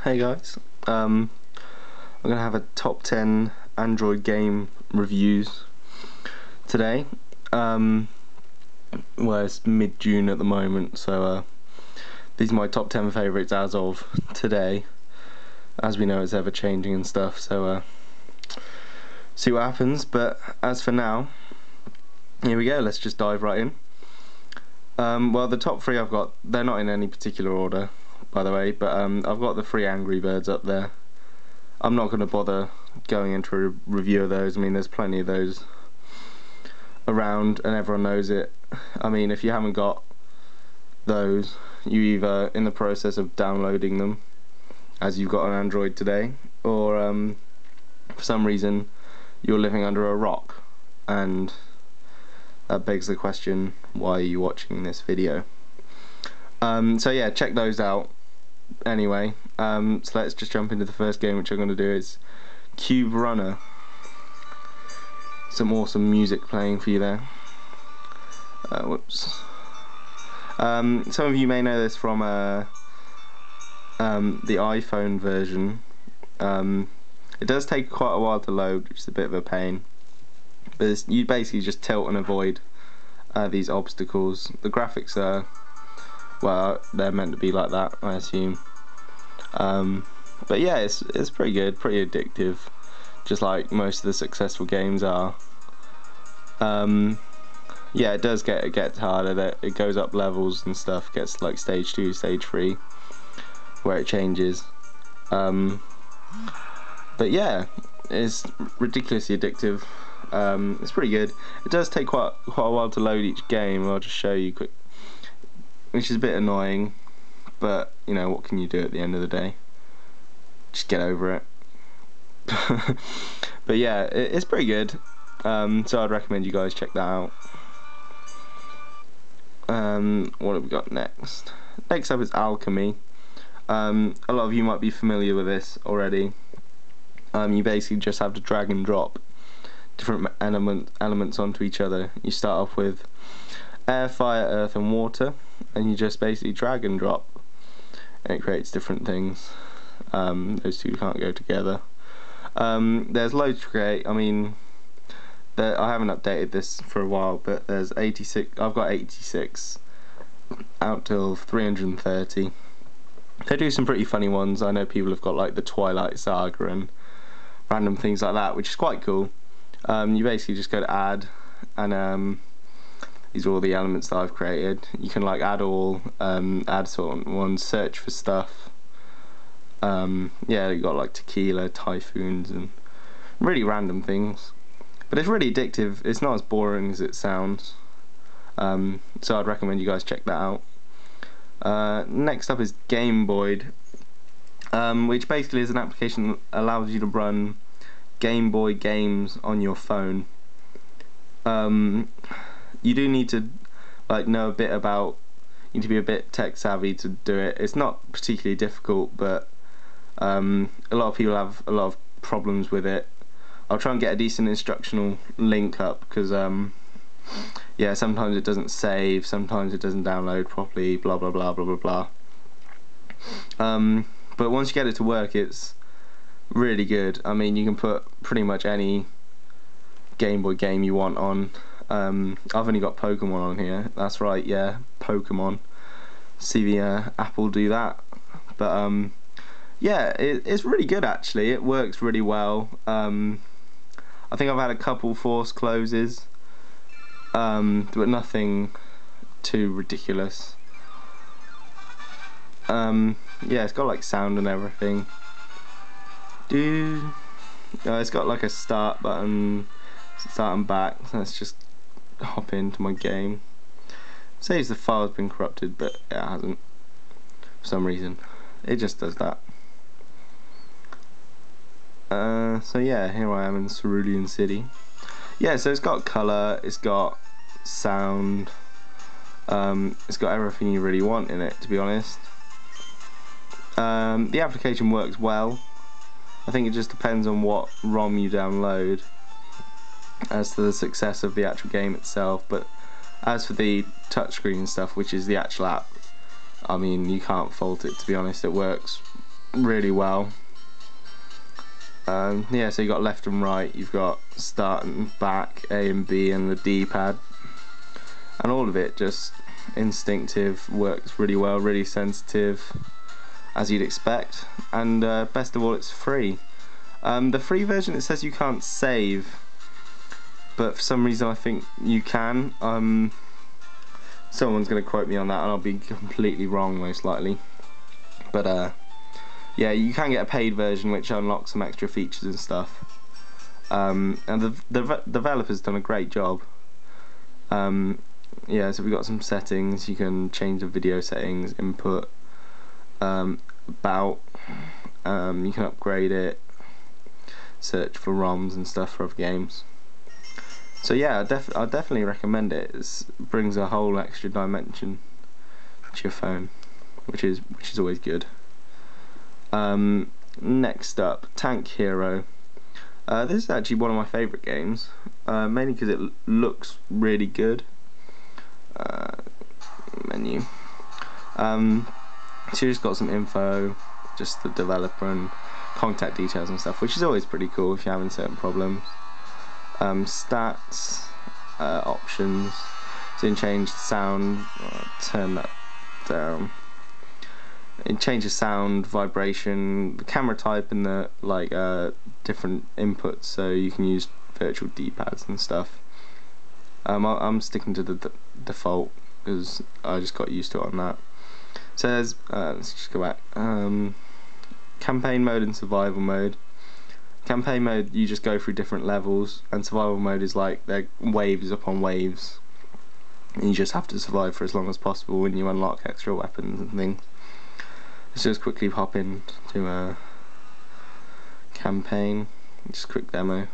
Hey guys, I'm gonna have a top 10 Android game reviews today. Well, it's mid-June at the moment, so these are my top 10 favourites as of today. As we know, it's ever changing and stuff, so see what happens. But as for now, here we go. Let's just dive right in. Well, the top three I've got, they're not in any particular order, by the way, but I've got the 3 Angry Birds up there. I'm not going to bother going into a review of those. I mean, there's plenty of those around and everyone knows it. I mean, if you haven't got those, you're either in the process of downloading them, as you've got on Android today, or for some reason you're living under a rock, and that begs the question, why are you watching this video? So yeah, check those out. Anyway, so let's just jump into the first game, which I'm going to do is Cube Runner. Some awesome music playing for you there. Whoops. Some of you may know this from the iPhone version. It does take quite a while to load, which is a bit of a pain. But you basically just tilt and avoid these obstacles. The graphics are, well, they're meant to be like that, I assume. But yeah, it's pretty good, pretty addictive, just like most of the successful games are. Yeah, it does it gets harder. It goes up levels and stuff. Gets like stage 2, stage 3, where it changes. But yeah, it's ridiculously addictive. It's pretty good. It does take quite a while to load each game. I'll just show you quick, which is a bit annoying, but you know, what can you do at the end of the day? Just get over it. But yeah, it's pretty good. So I'd recommend you guys check that out. What have we got next? Next up is Alchemy. A lot of you might be familiar with this already. You basically just have to drag and drop different elements onto each other. You start off with air, fire, earth and water, and you just basically drag and drop, and it creates different things. Those two can't go together. There's loads to create. I mean, I haven't updated this for a while, but there's 86. I've got 86 out till 330. They do some pretty funny ones. I know people have got like the Twilight Saga and random things like that, which is quite cool. You basically just go to add, and these are all the elements that I've created. You can like add all, add sort of ones, search for stuff. Yeah, you got like tequila, typhoons, and really random things. But it's really addictive. It's not as boring as it sounds. So I'd recommend you guys check that out. Next up is Gameboid, which basically is an application that allows you to run Game Boy games on your phone. You do need to like know a bit about. You need to be a bit tech savvy to do it. It's not particularly difficult, but a lot of people have a lot of problems with it. I'll try and get a decent instructional link up, because yeah, sometimes it doesn't save, sometimes it doesn't download properly, blah blah blah blah blah blah. But once you get it to work, it's really good. I mean, you can put pretty much any Game Boy game you want on. I've only got Pokemon on here. That's right, yeah, Pokemon. See the Apple do that. But yeah, it's really good actually. It works really well. I think I've had a couple forced closes, but nothing too ridiculous. Yeah, it's got like sound and everything. It's got like a start button, start and back. So let's just hop into my game. It says the file's been corrupted, but it hasn't for some reason. It just does that. So yeah, here I am in Cerulean City. Yeah, so it's got colour, it's got sound, it's got everything you really want in it, to be honest. The application works well. I think it just depends on what ROM you download as to the success of the actual game itself. But as for the touchscreen stuff, which is the actual app, I mean, you can't fault it, to be honest. It works really well. Yeah, so you got left and right, you've got start and back, A and B, and the D-pad, and all of it just instinctive, works really well, really sensitive, as you'd expect, and best of all, it's free. The free version, it says you can't save, but for some reason I think you can. Someone's going to quote me on that, and I'll be completely wrong most likely, but yeah, you can get a paid version which unlocks some extra features and stuff, and the developer's done a great job. Yeah, so we've got some settings. You can change the video settings, input, about, you can upgrade it, search for ROMs and stuff for other games. So yeah, I definitely recommend it. It brings a whole extra dimension to your phone, which is always good. Next up, Tank Hero. This is actually one of my favourite games, mainly because it looks really good. Menu. So you just got some info, just the developer and contact details and stuff, which is always pretty cool if you're having certain problems. Stats, options. So you can change the sound, turn that down. It changes sound, vibration, the camera type, and the different inputs. So you can use virtual D-pads and stuff. I'm sticking to the default because I just got used to it on that. So there's let's just go back. Campaign mode and survival mode. Campaign mode, you just go through different levels, and survival mode is like they're waves upon waves, and you just have to survive for as long as possible when you unlock extra weapons and things. Let's just quickly hop into a campaign, just a quick demo.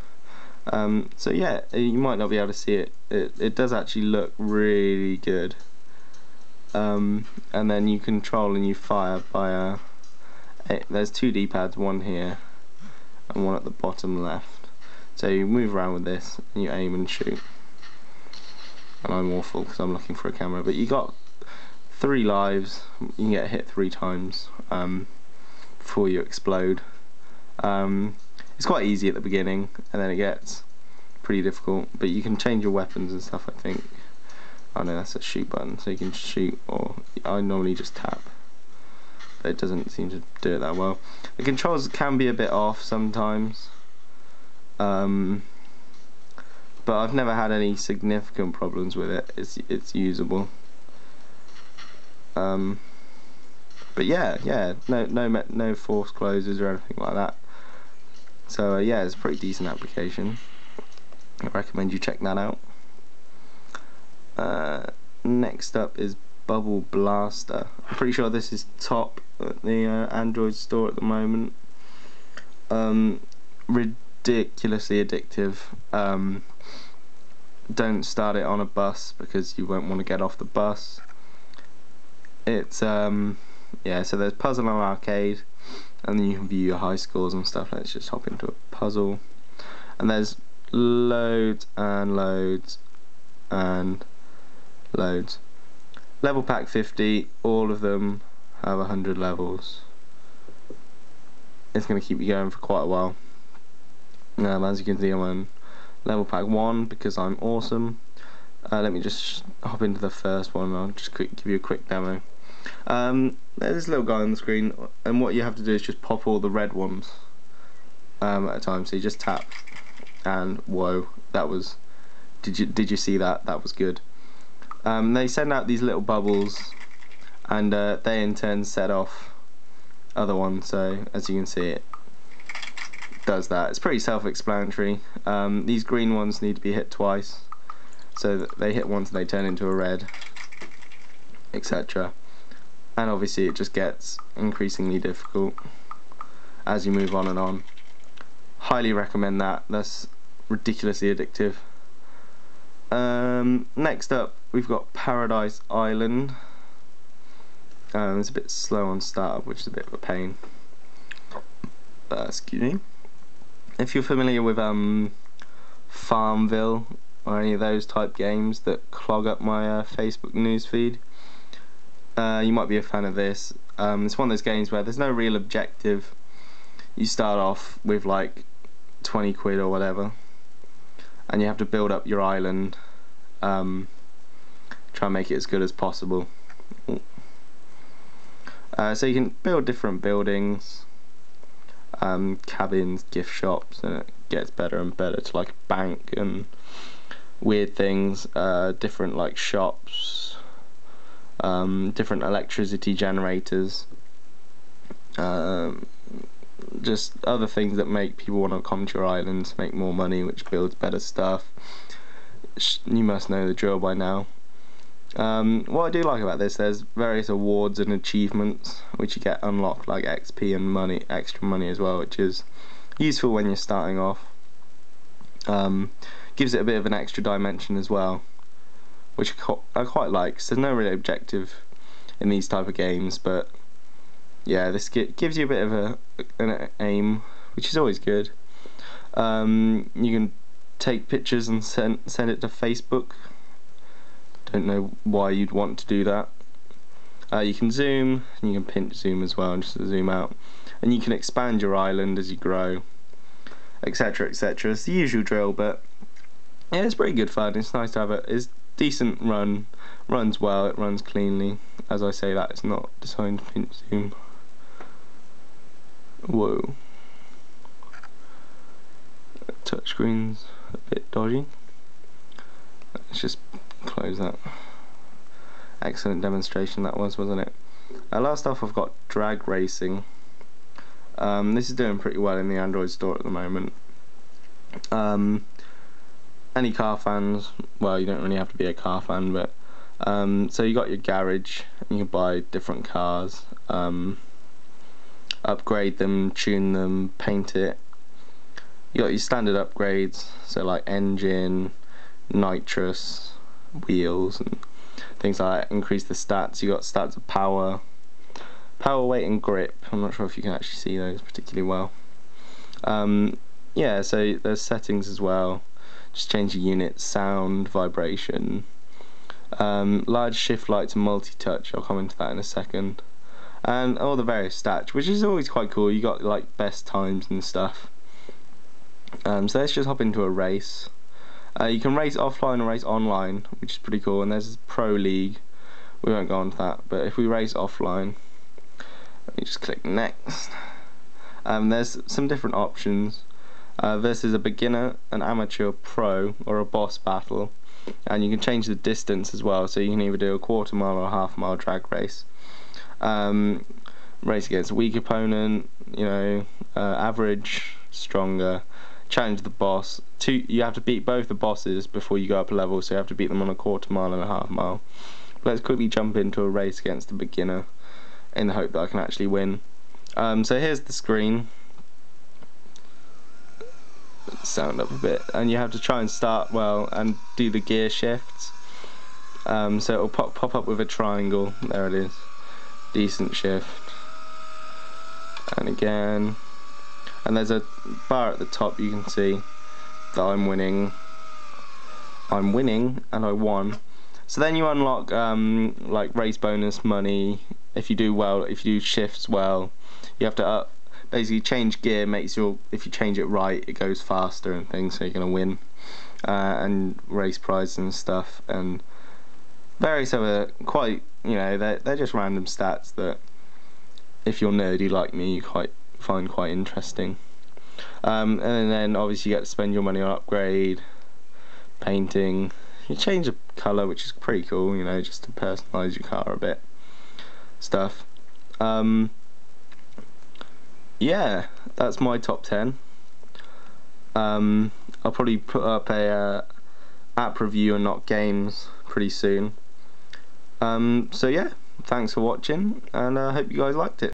So yeah, you might not be able to see it. It does actually look really good. And then you control and you fire by there's two D-pads, one here and one at the bottom left. So you move around with this and you aim and shoot. And I'm awful because I'm looking for a camera, but you got 3 lives. You can get hit 3 times before you explode. It's quite easy at the beginning, and then it gets pretty difficult, but you can change your weapons and stuff, I think. Oh no, that's a shoot button, so you can shoot, or I normally just tap, but it doesn't seem to do it that well. The controls can be a bit off sometimes, but I've never had any significant problems with it. It's usable. But yeah, no force closes or anything like that. So yeah, it's a pretty decent application. I recommend you check that out. Next up is Bubble Blaster. I'm pretty sure this is top at the Android store at the moment. Ridiculously addictive. Don't start it on a bus because you won't want to get off the bus. It's yeah, so there's puzzle and arcade, and then you can view your high scores and stuff. Let's just hop into a puzzle, and there's loads and loads and loads. Level pack 50, all of them have 100 levels. It's going to keep you going for quite a while. As you can see, I'm on level pack 1 because I'm awesome. Let me just hop into the first one and I'll just give you a quick demo. There's this little guy on the screen, and what you have to do is just pop all the red ones at a time. So you just tap, and whoa, that was, did you see that? That was good. They send out these little bubbles, and they in turn set off other ones. So as you can see, it does that. It's pretty self-explanatory. These green ones need to be hit twice, so that they hit once and they turn into a red, etc. And obviously it just gets increasingly difficult as you move on and on. Highly recommend that. That's ridiculously addictive. Next up, we've got Paradise Island. It's a bit slow on startup, which is a bit of a pain. Excuse me. If you're familiar with Farmville or any of those type games that clog up my Facebook newsfeed, You might be a fan of this. It's one of those games where there's no real objective. You start off with like 20 quid or whatever, and you have to build up your island, try and make it as good as possible. So you can build different buildings, cabins, gift shops, and it gets better and better to like a bank and weird things, different like shops, different electricity generators, just other things that make people want to come to your island to make more money, which builds better stuff. You must know the drill by now. What I do like about this, there's various awards and achievements which you get unlocked, like XP and money, extra money as well, which is useful when you're starting off. Gives it a bit of an extra dimension as well, which I quite like. So there's no really objective in these type of games, but yeah, this gives you a bit of an aim, which is always good. You can take pictures and send it to Facebook. Don't know why you'd want to do that. You can zoom, and you can pinch zoom as well, just to zoom out, and you can expand your island as you grow, etc, etc. It's the usual drill, but yeah, it's pretty good fun. It's nice to have it's decent runs well, it runs cleanly. As I say that, it's not designed to pinch zoom. Whoa. Touchscreen's a bit dodgy. Let's just close that. Excellent demonstration that was, wasn't it? Last off, I've got drag racing. This is doing pretty well in the Android store at the moment. Any car fans, well, you don't really have to be a car fan, but so you got your garage, and you can buy different cars, upgrade them, tune them, paint it. You got your standard upgrades, so like engine, nitrous, wheels, and things like that. Increase the stats. You got stats of power, weight, and grip. I'm not sure if you can actually see those particularly well. Yeah, so there's settings as well. Just change your units, sound, vibration, large shift lights and multi-touch. I'll come into that in a second. And all the various stats, which is always quite cool. You got like best times and stuff. So let's just hop into a race. You can race offline and race online, which is pretty cool. And there's Pro League. We won't go on to that, but if we race offline, let me just click next. There's some different options. Versus a beginner, an amateur, pro, or a boss battle, and you can change the distance as well. So you can either do a quarter mile or a half mile drag race. Race against a weak opponent, you know, average, stronger. Challenge the boss. You have to beat both the bosses before you go up a level, so you have to beat them on a quarter mile and a half mile. But let's quickly jump into a race against a beginner in the hope that I can actually win. So here's the screen. Sound up a bit, and you have to try and start well and do the gear shifts. So it'll pop up with a triangle. There it is. Decent shift. And again. And there's a bar at the top. You can see that I'm winning. I'm winning, and I won. So then you unlock like race bonus money if you do well. If you do shifts well, you have to basically change gear. Makes if you change it right, it goes faster and things, so you're gonna win. And race prizes and stuff, and various other quite, you know, they're just random stats that if you're nerdy like me, you find quite interesting. And then obviously you get to spend your money on upgrade, painting. You change the colour, which is pretty cool, you know, just to personalise your car a bit. Stuff. Yeah, that's my top 10. I'll probably put up a app review and not games pretty soon. So yeah, thanks for watching, and I hope you guys liked it.